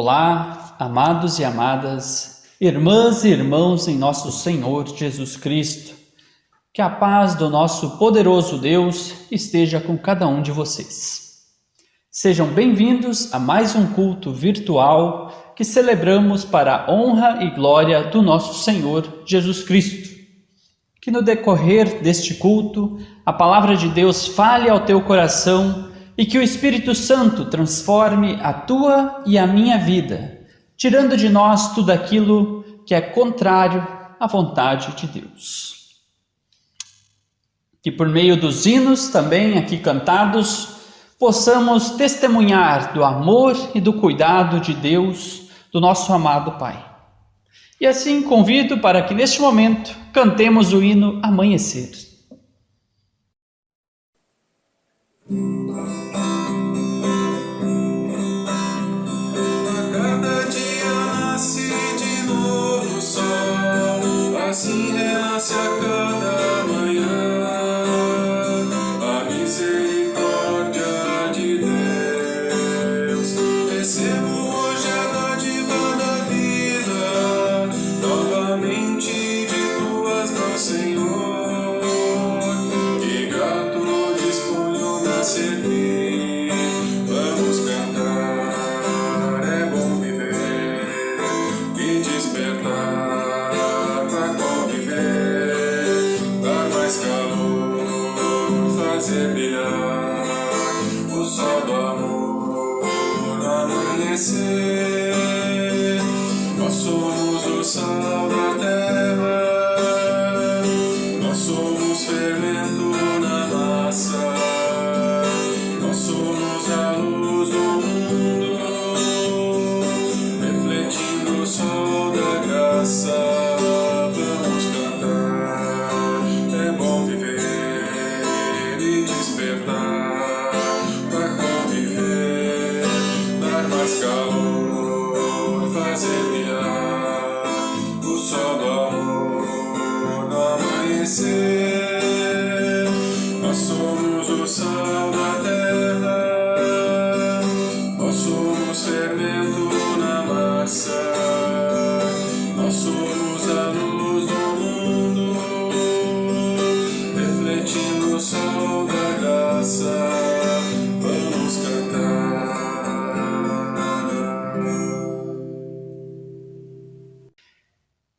Olá, amados e amadas, irmãs e irmãos em nosso Senhor Jesus Cristo. Que a paz do nosso poderoso Deus esteja com cada um de vocês. Sejam bem-vindos a mais um culto virtual que celebramos para a honra e glória do nosso Senhor Jesus Cristo. Que no decorrer deste culto, a palavra de Deus fale ao teu coração e que o Espírito Santo transforme a tua e a minha vida, tirando de nós tudo aquilo que é contrário à vontade de Deus. Que por meio dos hinos também aqui cantados, possamos testemunhar do amor e do cuidado de Deus, do nosso amado Pai. E assim convido para que neste momento cantemos o hino Amanhecer. A cada dia nasce de novo o sol, assim renasce a cada manhã a misericórdia de Deus. Recebo hoje a dádiva da vida, novamente de tuas mãos, Senhor, e grato disponho a servir. Vamos cantar, é bom viver e despertar pra conviver, dar mais calor, fazer brilhar o sol do amor no amanhecer. Nós somos o sal da terra, nós somos fermento na massa, nós somos a luz do mundo, refletindo o sol da graça. Vamos cantar, é bom viver e despertar para conviver, dar mais calor, fazer brilhar o sol do amor no amanhecer. Nós somos o sal da terra, nós somos fermento na massa, nós somos a luz do mundo, refletindo o sol da graça. Vamos cantar.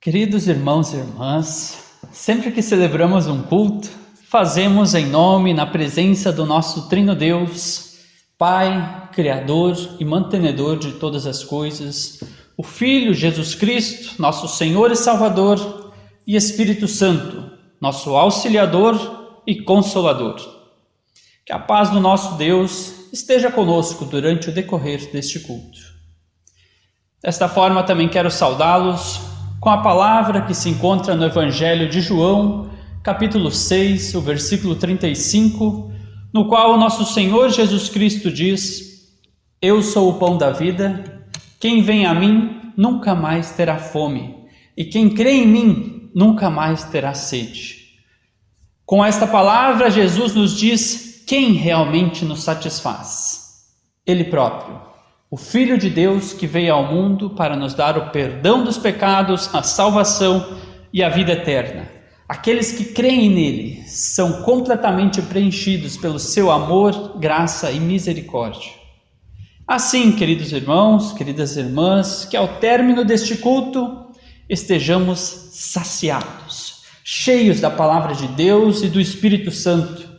Queridos irmãos e irmãs, sempre que celebramos um culto, fazemos em nome e na presença do nosso Trino Deus, Pai, Criador e mantenedor de todas as coisas, o Filho Jesus Cristo, nosso Senhor e Salvador, e Espírito Santo, nosso auxiliador e consolador. Que a paz do nosso Deus esteja conosco durante o decorrer deste culto. Desta forma também quero saudá-los com a palavra que se encontra no Evangelho de João, capítulo 6, o versículo 35, no qual o nosso Senhor Jesus Cristo diz: Eu sou o pão da vida, quem vem a mim nunca mais terá fome, e quem crê em mim nunca mais terá sede. Com esta palavra, Jesus nos diz quem realmente nos satisfaz. Ele próprio, o Filho de Deus que veio ao mundo para nos dar o perdão dos pecados, a salvação e a vida eterna. Aqueles que creem nele são completamente preenchidos pelo seu amor, graça e misericórdia. Assim, queridos irmãos, queridas irmãs, que ao término deste culto estejamos saciados, cheios da palavra de Deus e do Espírito Santo,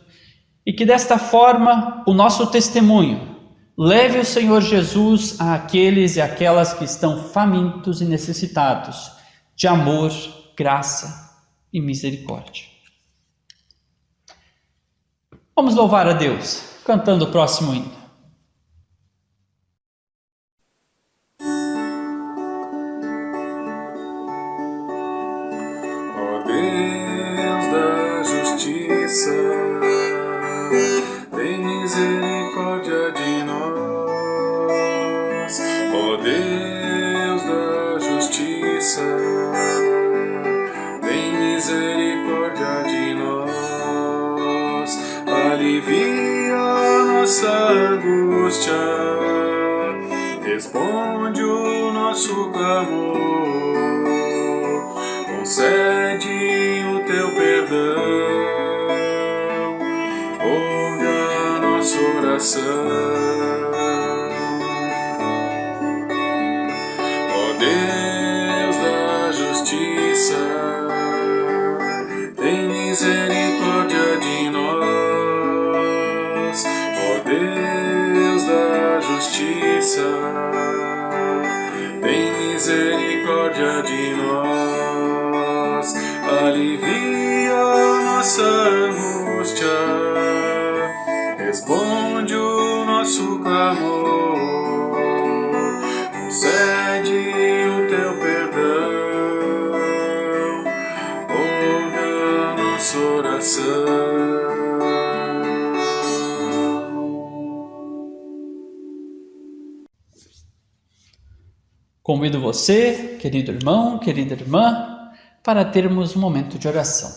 e que desta forma o nosso testemunho leve o Senhor Jesus àqueles e aquelas que estão famintos e necessitados de amor, graça e misericórdia. Vamos louvar a Deus, cantando o próximo hino. Ó Deus da justiça, tem misericórdia de nós. Ó Deus da justiça, tem misericórdia de nós. Alivia nossa angústia, responde o nosso clamor, concede o teu perdão, ouve a nossa oração. Ó Deus da justiça, tem misericórdia de nós. Ó Deus da justiça, tem misericórdia de nós. Alivia nossa angústia, responde o nosso clamor, concede o teu perdão, ouve a nossa oração. Convido você, querido irmão, querida irmã, para termos um momento de oração.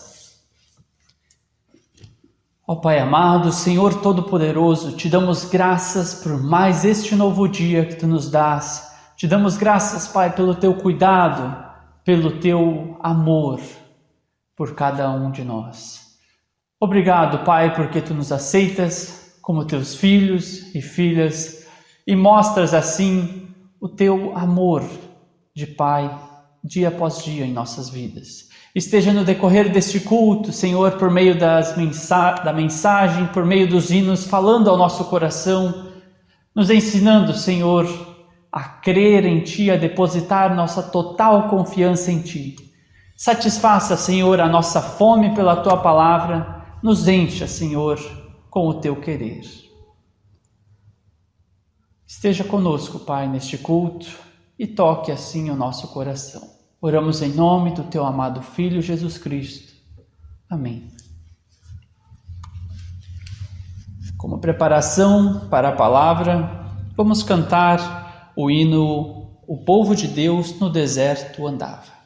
Ó Pai amado, Senhor Todo-Poderoso, te damos graças por mais este novo dia que tu nos dás. Te damos graças, Pai, pelo teu cuidado, pelo teu amor por cada um de nós. Obrigado, Pai, porque tu nos aceitas como teus filhos e filhas e mostras assim o teu amor de Pai, dia após dia em nossas vidas. Esteja no decorrer deste culto, Senhor, por meio da mensagem, por meio dos hinos, falando ao nosso coração, nos ensinando, Senhor, a crer em Ti, a depositar nossa total confiança em Ti. Satisfaça, Senhor, a nossa fome pela Tua palavra, nos encha, Senhor, com o Teu querer. Esteja conosco, Pai, neste culto e toque assim o nosso coração. Oramos em nome do Teu amado Filho, Jesus Cristo. Amém. Como preparação para a palavra, vamos cantar o hino O Povo de Deus no Deserto Andava.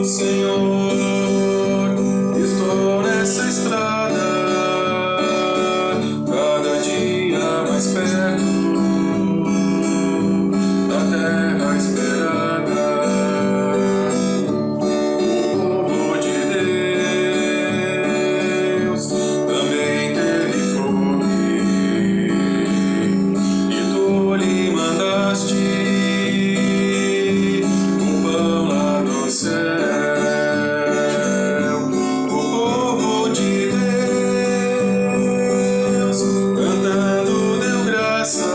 Senhor, estou nessa estrada, cada dia mais perto da terra esperada. O povo de Deus também teve fome, e tu lhe mandaste o pão lá do céu. O povo de Deus cantando deu graças,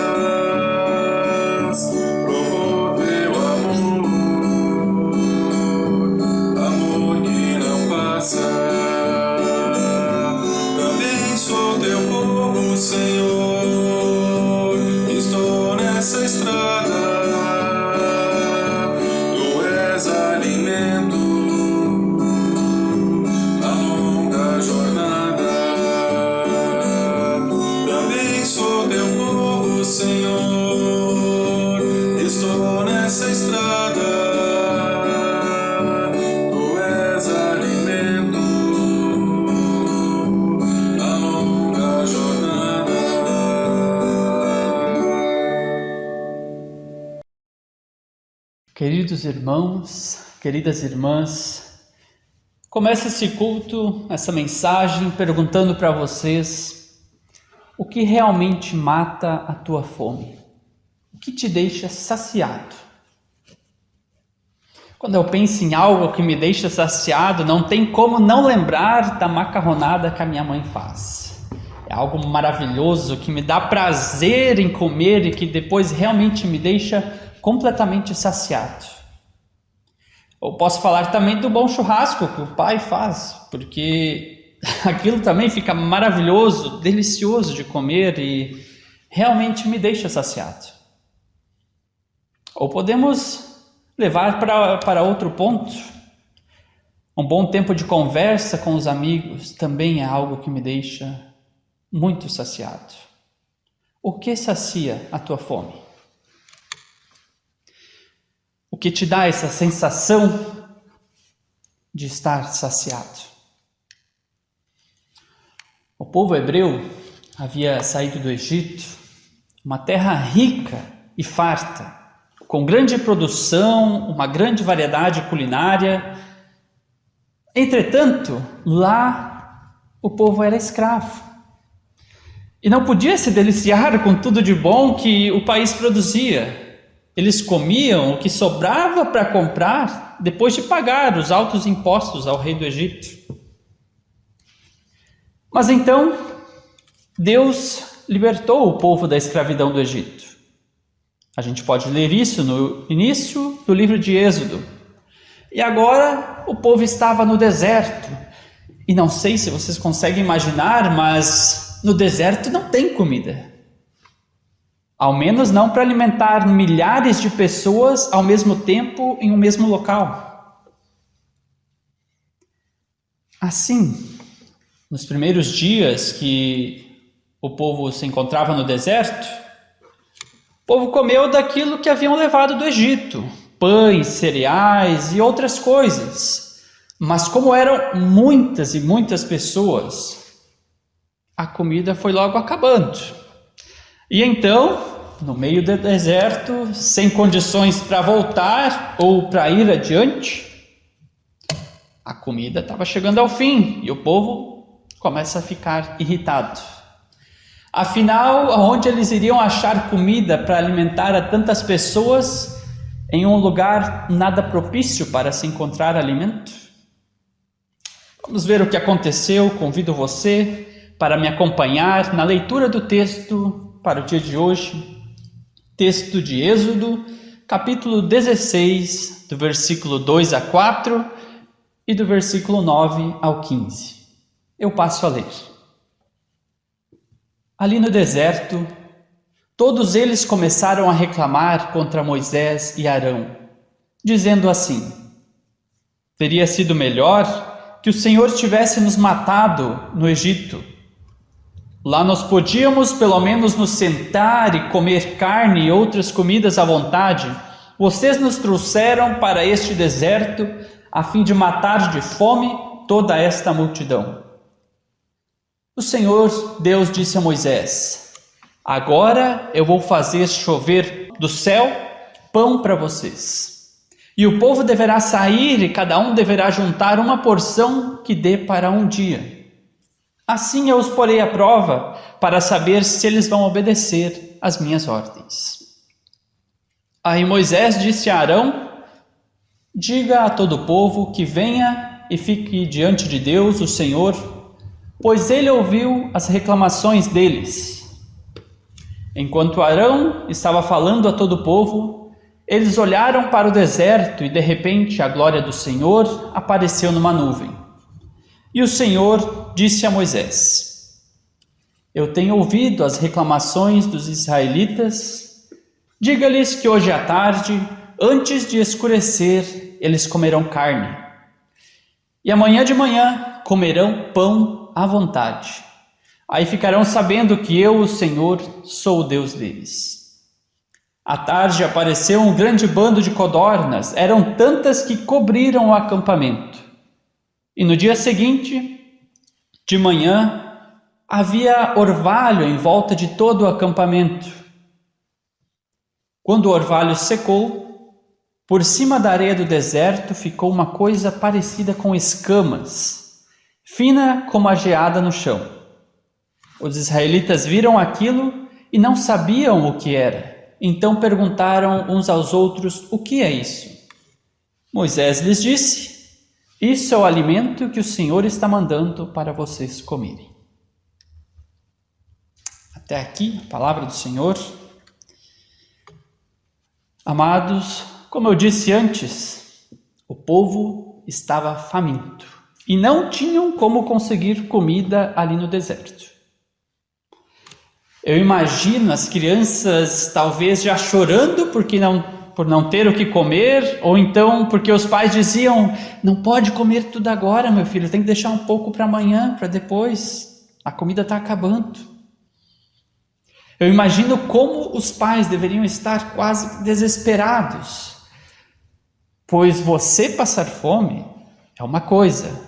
provou teu amor que não passa. Também sou teu povo, Senhor, estou nessa estrada. Tu és alimento na longa jornada. Também sou teu povo, Senhor, estou nessa estrada. Tu és alimento na longa jornada. Queridos irmãos, queridas irmãs, começa esse culto, essa mensagem, perguntando para vocês o que realmente mata a tua fome, o que te deixa saciado. Quando eu penso em algo que me deixa saciado, não tem como não lembrar da macarronada que a minha mãe faz. É algo maravilhoso que me dá prazer em comer e que depois realmente me deixa completamente saciado. Eu posso falar também do bom churrasco que o pai faz, porque aquilo também fica maravilhoso, delicioso de comer e realmente me deixa saciado. Ou podemos levar para outro ponto. Um bom tempo de conversa com os amigos também é algo que me deixa muito saciado. O que sacia a tua fome? O que te dá essa sensação de estar saciado? O povo hebreu havia saído do Egito, uma terra rica e farta, com grande produção, uma grande variedade culinária. Entretanto, lá o povo era escravo e não podia se deliciar com tudo de bom que o país produzia. Eles comiam o que sobrava para comprar depois de pagar os altos impostos ao rei do Egito. Mas então, Deus libertou o povo da escravidão do Egito. A gente pode ler isso no início do livro de Êxodo. E agora o povo estava no deserto. E não sei se vocês conseguem imaginar, mas no deserto não tem comida. Ao menos não para alimentar milhares de pessoas ao mesmo tempo em um mesmo local. Assim, nos primeiros dias que o povo se encontrava no deserto, o povo comeu daquilo que haviam levado do Egito, pães, cereais e outras coisas. Mas como eram muitas e muitas pessoas, a comida foi logo acabando. E então, no meio do deserto, sem condições para voltar ou para ir adiante, a comida estava chegando ao fim e o povo começa a ficar irritado. Afinal, aonde eles iriam achar comida para alimentar a tantas pessoas em um lugar nada propício para se encontrar alimento? Vamos ver o que aconteceu. Convido você para me acompanhar na leitura do texto para o dia de hoje, texto de Êxodo, capítulo 16, do versículo 2 a 4 e do versículo 9 ao 15. Eu passo a ler. Ali no deserto, todos eles começaram a reclamar contra Moisés e Arão, dizendo assim: teria sido melhor que o Senhor tivesse nos matado no Egito. Lá nós podíamos pelo menos nos sentar e comer carne e outras comidas à vontade. Vocês nos trouxeram para este deserto a fim de matar de fome toda esta multidão. O Senhor Deus disse a Moisés: agora eu vou fazer chover do céu pão para vocês. E o povo deverá sair e cada um deverá juntar uma porção que dê para um dia. Assim eu os porei à prova para saber se eles vão obedecer às minhas ordens. Aí Moisés disse a Arão: diga a todo o povo que venha e fique diante de Deus, o Senhor, pois ele ouviu as reclamações deles. Enquanto Arão estava falando a todo o povo, eles olharam para o deserto e de repente a glória do Senhor apareceu numa nuvem. E o Senhor disse a Moisés: eu tenho ouvido as reclamações dos israelitas. Diga-lhes que hoje à tarde, antes de escurecer, eles comerão carne. E amanhã de manhã comerão pão à vontade. Aí ficarão sabendo que eu, o Senhor, sou o Deus deles. À tarde apareceu um grande bando de codornas, eram tantas que cobriram o acampamento. E no dia seguinte, de manhã, havia orvalho em volta de todo o acampamento. Quando o orvalho secou, por cima da areia do deserto ficou uma coisa parecida com escamas, fina como a geada no chão. Os israelitas viram aquilo e não sabiam o que era. Então perguntaram uns aos outros: o que é isso? Moisés lhes disse: isso é o alimento que o Senhor está mandando para vocês comerem. Até aqui a palavra do Senhor. Amados, como eu disse antes, o povo estava faminto e não tinham como conseguir comida ali no deserto. Eu imagino as crianças talvez já chorando por não ter o que comer, ou então porque os pais diziam: não pode comer tudo agora, meu filho, tem que deixar um pouco para amanhã, para depois, a comida está acabando. Eu imagino como os pais deveriam estar quase desesperados, pois você passar fome é uma coisa,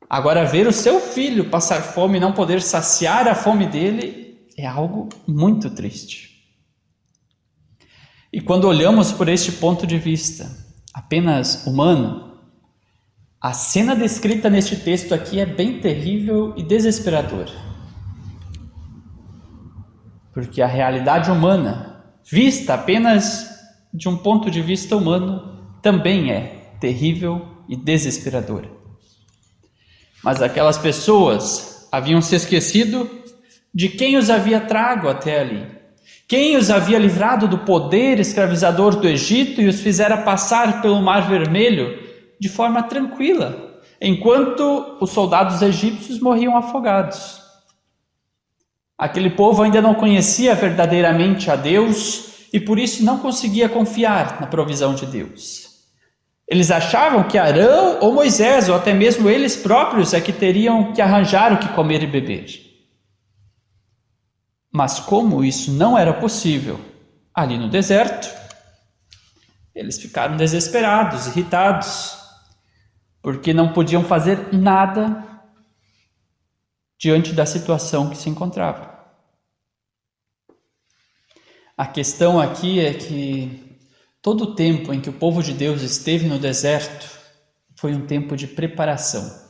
agora ver o seu filho passar fome e não poder saciar a fome dele é algo muito triste. E quando olhamos por este ponto de vista, apenas humano, a cena descrita neste texto aqui é bem terrível e desesperadora. Porque a realidade humana, vista apenas de um ponto de vista humano, também é terrível e desesperadora. Mas aquelas pessoas haviam se esquecido de quem os havia trago até ali, quem os havia livrado do poder escravizador do Egito e os fizera passar pelo Mar Vermelho de forma tranquila, enquanto os soldados egípcios morriam afogados. Aquele povo ainda não conhecia verdadeiramente a Deus e por isso não conseguia confiar na provisão de Deus. Eles achavam que Arão ou Moisés, ou até mesmo eles próprios, é que teriam que arranjar o que comer e beber. Mas como isso não era possível ali no deserto, eles ficaram desesperados, irritados, porque não podiam fazer nada diante da situação que se encontrava. A questão aqui é que todo o tempo em que o povo de Deus esteve no deserto foi um tempo de preparação.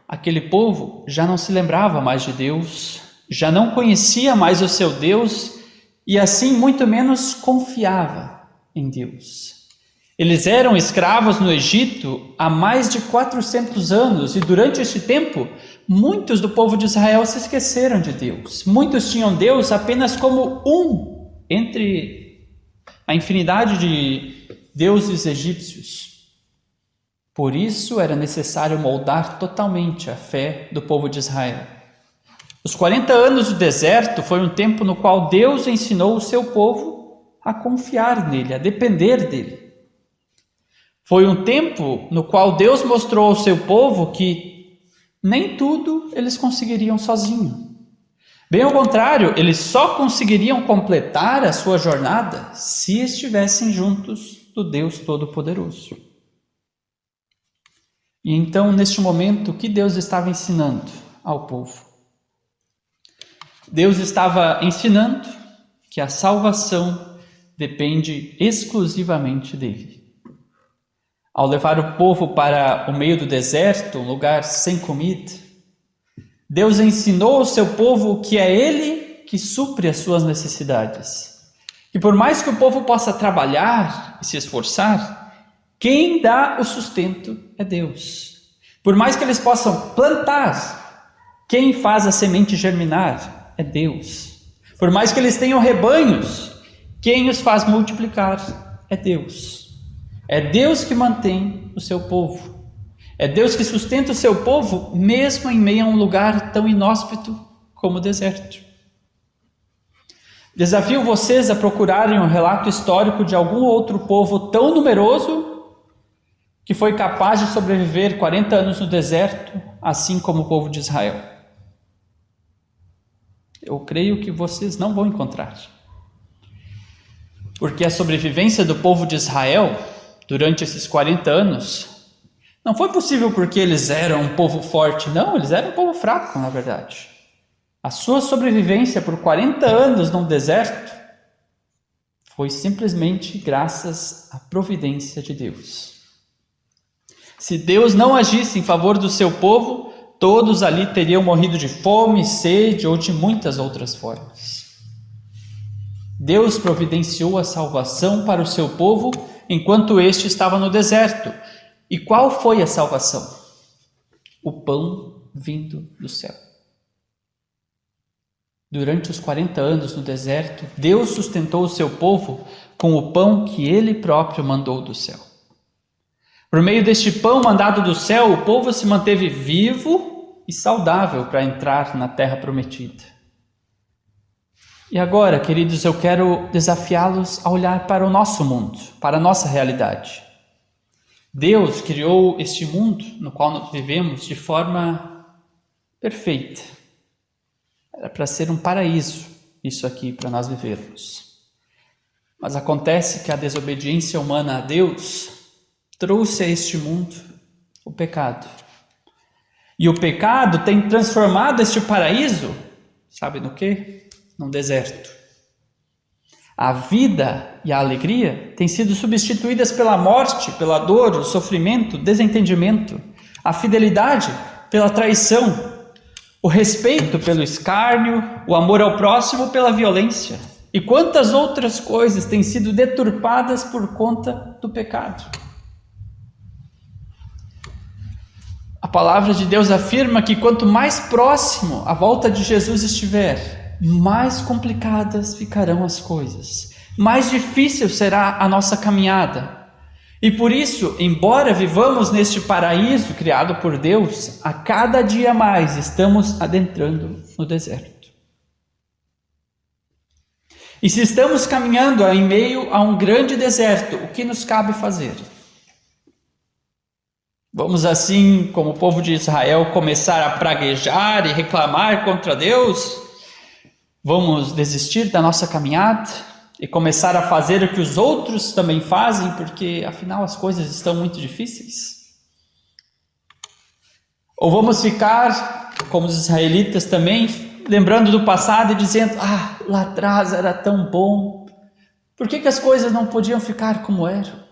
Aquele povo já não se lembrava mais de Deus, já não conhecia mais o seu Deus e assim muito menos confiava em Deus. Eles eram escravos no Egito há mais de 400 anos e durante este tempo muitos do povo de Israel se esqueceram de Deus. Muitos tinham Deus apenas como um entre a infinidade de deuses egípcios. Por isso era necessário moldar totalmente a fé do povo de Israel. Os 40 anos do deserto foi um tempo no qual Deus ensinou o seu povo a confiar nele, a depender dele. Foi um tempo no qual Deus mostrou ao seu povo que nem tudo eles conseguiriam sozinhos. Bem ao contrário, eles só conseguiriam completar a sua jornada se estivessem juntos do Deus Todo-Poderoso. E então, neste momento, o que Deus estava ensinando ao povo? Deus estava ensinando que a salvação depende exclusivamente dele. Ao levar o povo para o meio do deserto, um lugar sem comida, Deus ensinou ao seu povo que é ele que supre as suas necessidades. E por mais que o povo possa trabalhar e se esforçar, quem dá o sustento é Deus. Por mais que eles possam plantar, quem faz a semente germinar é Deus. Por mais que eles tenham rebanhos, quem os faz multiplicar é Deus. É Deus que mantém o seu povo. É Deus que sustenta o seu povo, mesmo em meio a um lugar tão inóspito como o deserto. Desafio vocês a procurarem um relato histórico de algum outro povo tão numeroso que foi capaz de sobreviver 40 anos no deserto, assim como o povo de Israel. Eu creio que vocês não vão encontrar. Porque a sobrevivência do povo de Israel durante esses 40 anos não foi possível porque eles eram um povo forte. Não, eles eram um povo fraco, na verdade. A sua sobrevivência por 40 anos num deserto foi simplesmente graças à providência de Deus. Se Deus não agisse em favor do seu povo, todos ali teriam morrido de fome, sede ou de muitas outras formas. Deus providenciou a salvação para o seu povo enquanto este estava no deserto. E qual foi a salvação? O pão vindo do céu. Durante os 40 anos no deserto, Deus sustentou o seu povo com o pão que ele próprio mandou do céu. Por meio deste pão mandado do céu, o povo se manteve vivo e saudável para entrar na terra prometida. E agora, queridos, eu quero desafiá-los a olhar para o nosso mundo, para a nossa realidade. Deus criou este mundo no qual nós vivemos de forma perfeita. Era para ser um paraíso, isso aqui, para nós vivermos. Mas acontece que a desobediência humana a Deus trouxe a este mundo o pecado. E o pecado tem transformado este paraíso, sabe no quê? Num deserto. A vida e a alegria têm sido substituídas pela morte, pela dor, o sofrimento, o desentendimento, a fidelidade pela traição, o respeito pelo escárnio, o amor ao próximo pela violência. E quantas outras coisas têm sido deturpadas por conta do pecado. A palavra de Deus afirma que quanto mais próximo a volta de Jesus estiver, mais complicadas ficarão as coisas, mais difícil será a nossa caminhada. E por isso, embora vivamos neste paraíso criado por Deus, a cada dia mais estamos adentrando no deserto. E se estamos caminhando em meio a um grande deserto, o que nos cabe fazer? Vamos assim, como o povo de Israel, começar a praguejar e reclamar contra Deus? Vamos desistir da nossa caminhada e começar a fazer o que os outros também fazem, porque afinal as coisas estão muito difíceis? Ou vamos ficar, como os israelitas também, lembrando do passado e dizendo: lá atrás era tão bom, por que as coisas não podiam ficar como eram?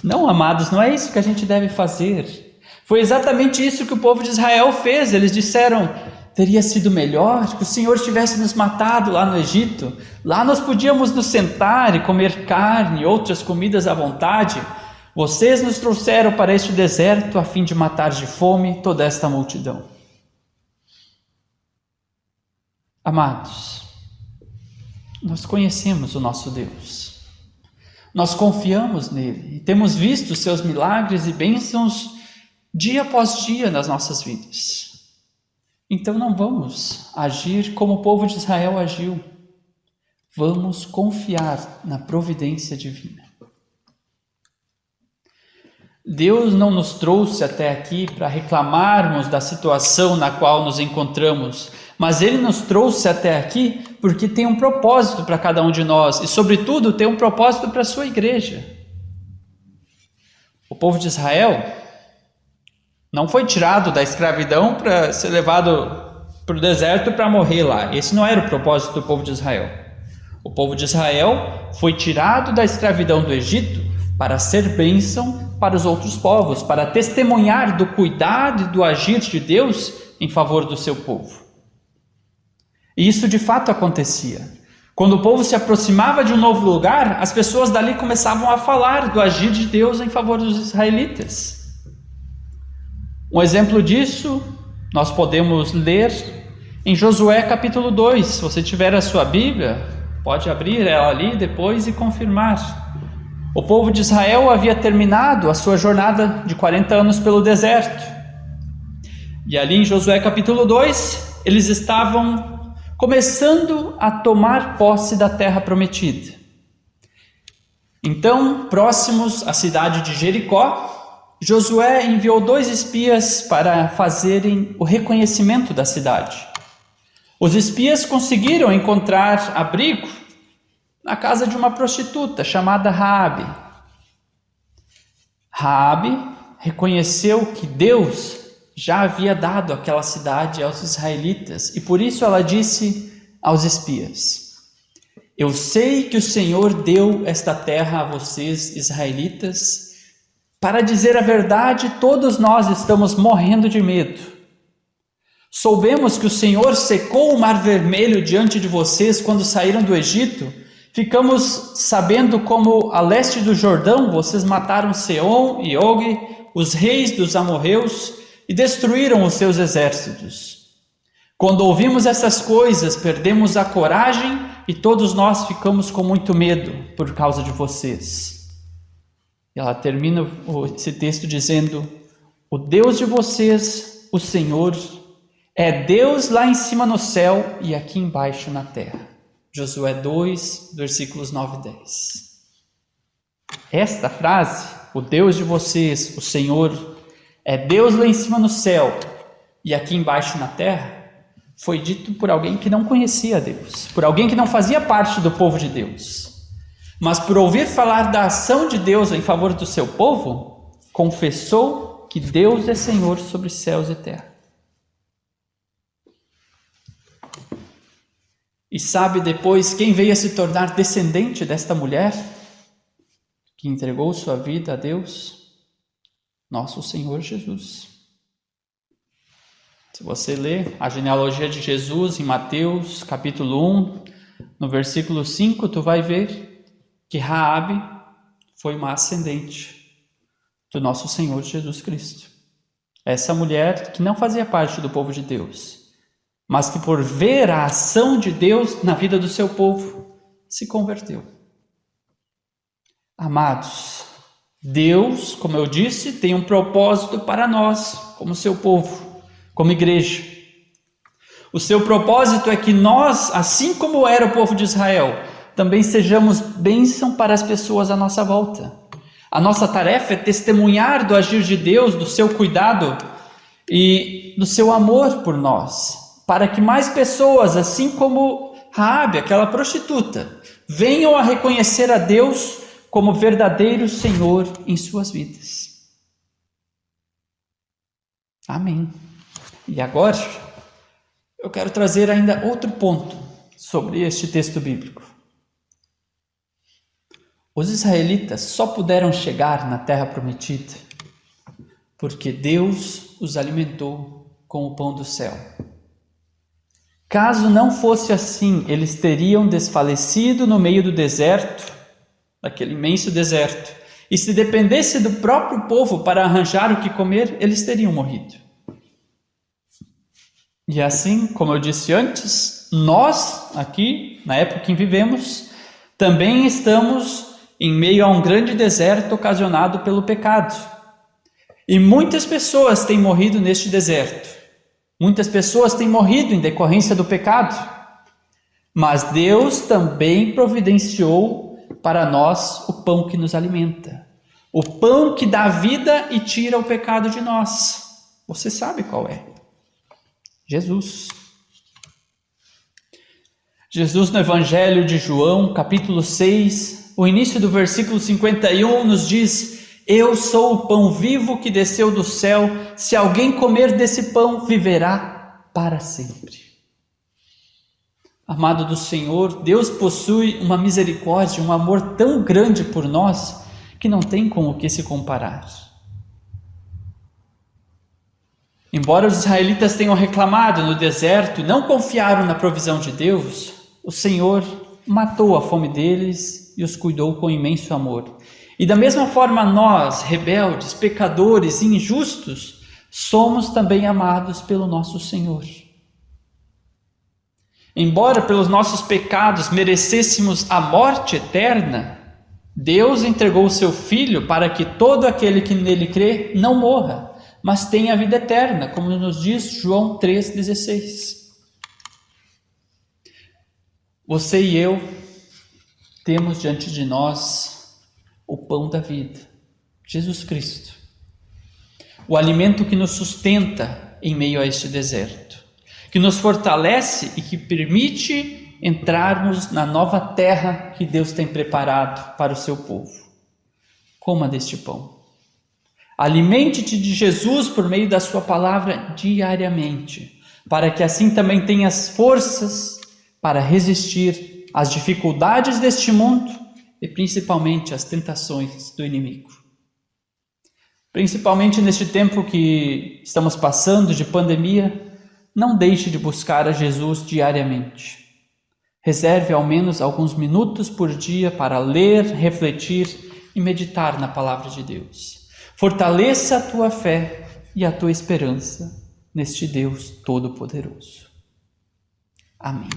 Não, amados, não é isso que a gente deve fazer. Foi exatamente isso que o povo de Israel fez. Eles disseram: teria sido melhor que o Senhor tivesse nos matado lá no Egito. Lá nós podíamos nos sentar e comer carne e outras comidas à vontade. Vocês nos trouxeram para este deserto a fim de matar de fome toda esta multidão. Amados, nós conhecemos o nosso Deus. Nós confiamos nele e temos visto os seus milagres e bênçãos dia após dia nas nossas vidas. Então não vamos agir como o povo de Israel agiu. Vamos confiar na providência divina. Deus não nos trouxe até aqui para reclamarmos da situação na qual nos encontramos, mas Ele nos trouxe até aqui porque tem um propósito para cada um de nós e, sobretudo, tem um propósito para a sua igreja. O povo de Israel Não foi tirado da escravidão para ser levado para o deserto para morrer lá. Esse não era o propósito do povo de Israel. O povo de Israel foi tirado da escravidão do Egito para ser bênção para os outros povos, para testemunhar do cuidado e do agir de Deus em favor do seu povo. E isso de fato acontecia. Quando o povo se aproximava de um novo lugar, as pessoas dali começavam a falar do agir de Deus em favor dos israelitas. Um exemplo disso nós podemos ler em Josué capítulo 2. Se você tiver a sua Bíblia, pode abrir ela ali depois e confirmar. O povo de Israel havia terminado a sua jornada de 40 anos pelo deserto. E ali em Josué capítulo 2, eles estavam começando a tomar posse da terra prometida. Então, próximos à cidade de Jericó, Josué enviou 2 espias para fazerem o reconhecimento da cidade. Os espias conseguiram encontrar abrigo na casa de uma prostituta chamada Raabe. Raabe reconheceu que Deus já havia dado aquela cidade aos israelitas e por isso ela disse aos espias: eu sei que o Senhor deu esta terra a vocês, israelitas. Para dizer a verdade, todos nós estamos morrendo de medo. Soubemos que o Senhor secou o Mar Vermelho diante de vocês quando saíram do Egito. Ficamos sabendo como a leste do Jordão vocês mataram Seom e Og, os reis dos amorreus, e destruíram os seus exércitos. Quando ouvimos essas coisas, perdemos a coragem e todos nós ficamos com muito medo por causa de vocês. E ela termina esse texto dizendo: o Deus de vocês, o Senhor, é Deus lá em cima no céu e aqui embaixo na terra. Josué 2, versículos 9 e 10. Esta frase, o Deus de vocês, o Senhor, é Deus lá em cima no céu e aqui embaixo na terra, foi dito por alguém que não conhecia Deus, por alguém que não fazia parte do povo de Deus. Mas por ouvir falar da ação de Deus em favor do seu povo, confessou que Deus é Senhor sobre céus e terra. E sabe depois quem veio a se tornar descendente desta mulher, que entregou sua vida a Deus? Nosso Senhor Jesus. Se você ler a genealogia de Jesus em Mateus capítulo 1, no versículo 5, tu vai ver que Raabe foi uma ascendente do nosso Senhor Jesus Cristo. Essa mulher que não fazia parte do povo de Deus, mas que por ver a ação de Deus na vida do seu povo, se converteu. Amados, Deus, como eu disse, tem um propósito para nós, como seu povo, como igreja. O seu propósito é que nós, assim como era o povo de Israel, também sejamos bênção para as pessoas à nossa volta. A nossa tarefa é testemunhar do agir de Deus, do seu cuidado e do seu amor por nós, para que mais pessoas, assim como Raabe, aquela prostituta, venham a reconhecer a Deus como verdadeiro Senhor em suas vidas. Amém. E agora, eu quero trazer ainda outro ponto sobre este texto bíblico. Os israelitas só puderam chegar na terra prometida porque Deus os alimentou com o pão do céu. Caso não fosse assim, eles teriam desfalecido no meio do deserto, daquele imenso deserto, e se dependesse do próprio povo para arranjar o que comer, eles teriam morrido. E assim, como eu disse antes, nós aqui, na época em que vivemos, também estamos em meio a um grande deserto ocasionado pelo pecado. E muitas pessoas têm morrido neste deserto. Muitas pessoas têm morrido em decorrência do pecado. Mas Deus também providenciou para nós o pão que nos alimenta. O pão que dá vida e tira o pecado de nós. Você sabe qual é? Jesus. Jesus no Evangelho de João, capítulo 6, o início do versículo 51 nos diz Eu sou o pão vivo que desceu do céu. Se alguém comer desse pão, viverá para sempre. Amado do Senhor, Deus possui uma misericórdia, um amor tão grande por nós, que não tem com o que se comparar. Embora os israelitas tenham reclamado no deserto e não confiaram na provisão de Deus, o Senhor matou a fome deles e os cuidou com imenso amor. E da mesma forma nós, rebeldes, pecadores e injustos, somos também amados pelo nosso Senhor. Embora pelos nossos pecados merecêssemos a morte eterna, Deus entregou o seu Filho para que todo aquele que nele crê não morra, mas tenha a vida eterna, como nos diz João 3,16. Você e eu temos diante de nós o pão da vida, Jesus Cristo, o alimento que nos sustenta em meio a este deserto, que nos fortalece e que permite entrarmos na nova terra que Deus tem preparado para o seu povo. Coma deste pão. Alimente-te de Jesus por meio da sua palavra diariamente, para que assim também tenhas forças para resistir às dificuldades deste mundo e principalmente às tentações do inimigo. Principalmente neste tempo que estamos passando de pandemia, não deixe de buscar a Jesus diariamente. Reserve ao menos alguns minutos por dia para ler, refletir e meditar na palavra de Deus. Fortaleça a tua fé e a tua esperança neste Deus Todo-Poderoso. Amém.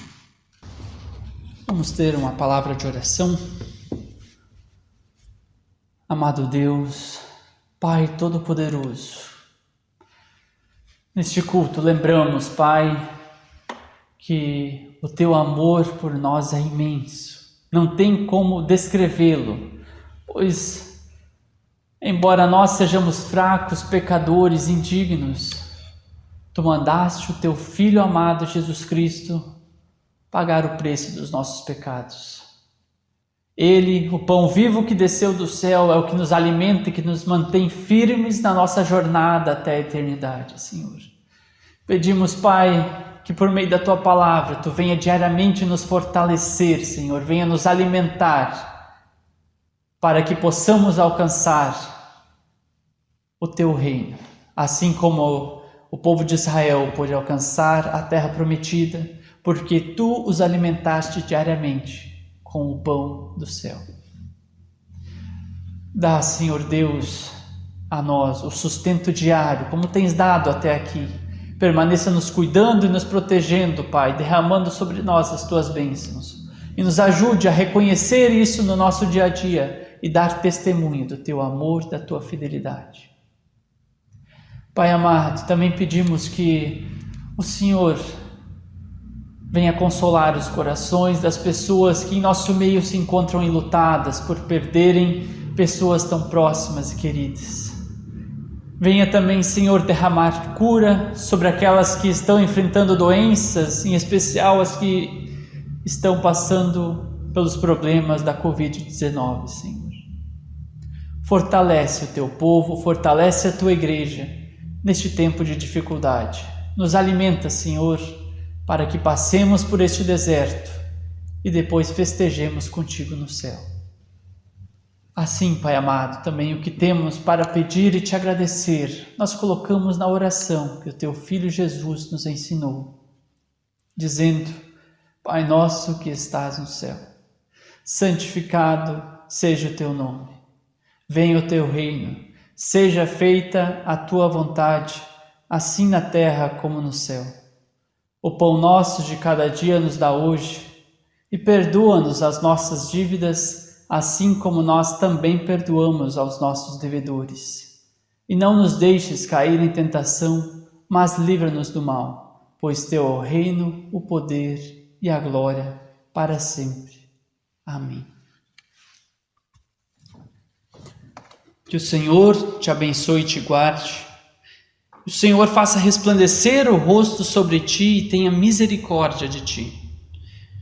Vamos ter uma palavra de oração. Amado Deus, Pai Todo-Poderoso, neste culto lembramos, Pai, que o teu amor por nós é imenso. Não tem como descrevê-lo, pois embora nós sejamos fracos, pecadores, indignos, tu mandaste o teu Filho amado Jesus Cristo pagar o preço dos nossos pecados. Ele, o pão vivo que desceu do céu, é o que nos alimenta e que nos mantém firmes na nossa jornada até a eternidade, Senhor. Pedimos, Pai, que por meio da tua palavra tu venha diariamente nos fortalecer, Senhor, venha nos alimentar, para que possamos alcançar o teu reino, assim como o povo de Israel pôde alcançar a terra prometida, porque tu os alimentaste diariamente com o pão do céu. Dá, Senhor Deus, a nós o sustento diário, como tens dado até aqui. Permaneça nos cuidando e nos protegendo, Pai, derramando sobre nós as tuas bênçãos. E nos ajude a reconhecer isso no nosso dia a dia e dar testemunho do teu amor, da tua fidelidade. Pai amado, também pedimos que o Senhor venha consolar os corações das pessoas que em nosso meio se encontram enlutadas por perderem pessoas tão próximas e queridas. Venha também, Senhor, derramar cura sobre aquelas que estão enfrentando doenças, em especial as que estão passando pelos problemas da Covid-19, Senhor. Fortalece o teu povo, fortalece a tua igreja neste tempo de dificuldade. Nos alimenta, Senhor, para que passemos por este deserto e depois festejemos contigo no céu. Assim, Pai amado, também o que temos para pedir e te agradecer, nós colocamos na oração que o teu Filho Jesus nos ensinou, dizendo: Pai nosso que estás no céu, santificado seja o teu nome. Venha o teu reino, seja feita a tua vontade, assim na terra como no céu. O pão nosso de cada dia nos dá hoje, e perdoa-nos as nossas dívidas, assim como nós também perdoamos aos nossos devedores. E não nos deixes cair em tentação, mas livra-nos do mal, pois teu é o reino, o poder e a glória para sempre. Amém. Que o Senhor te abençoe e te guarde. Que o Senhor faça resplandecer o rosto sobre ti e tenha misericórdia de ti.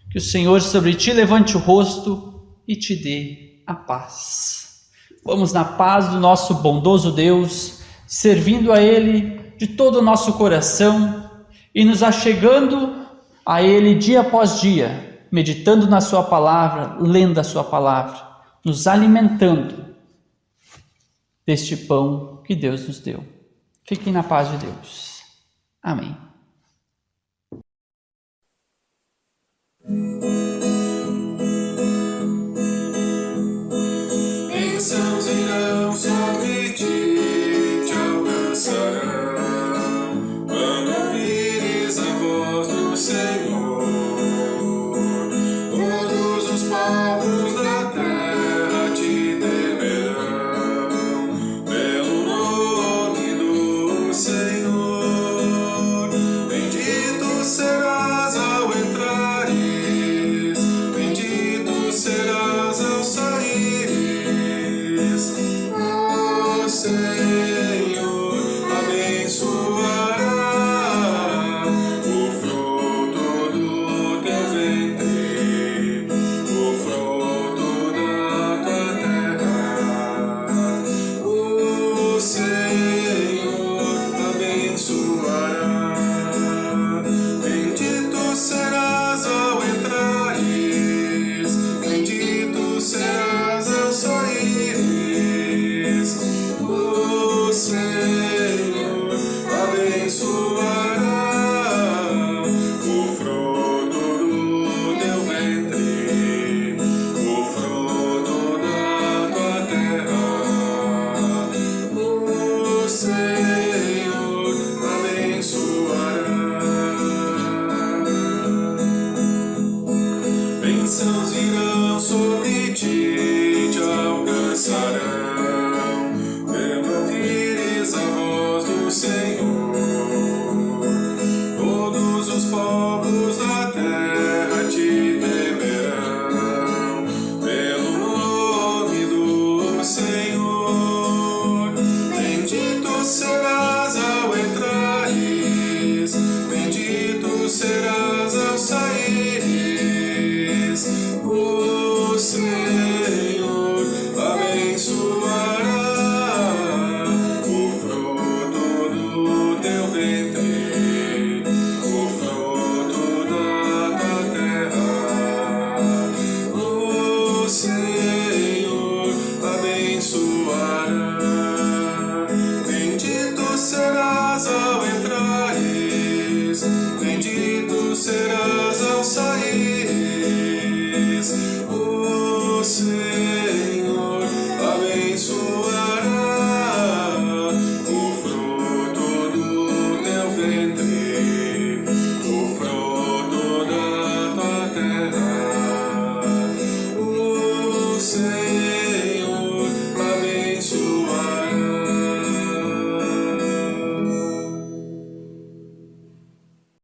Que o Senhor sobre ti levante o rosto e te dê a paz. Vamos na paz do nosso bondoso Deus, servindo a Ele de todo o nosso coração e nos achegando a Ele dia após dia, meditando na Sua palavra, lendo a Sua palavra, nos alimentando deste pão que Deus nos deu. Fiquem na paz de Deus. Amém. Bênçãos irão sobre ti, te alcançarão, quando ouvires a voz do Senhor. Todos os povos da terra te temerão, pelo nome do Senhor. Bendito serás ao entrares, bendito serás ao saíres. O Senhor abençoará o fruto do teu ventre, o fruto da tua terra. O Senhor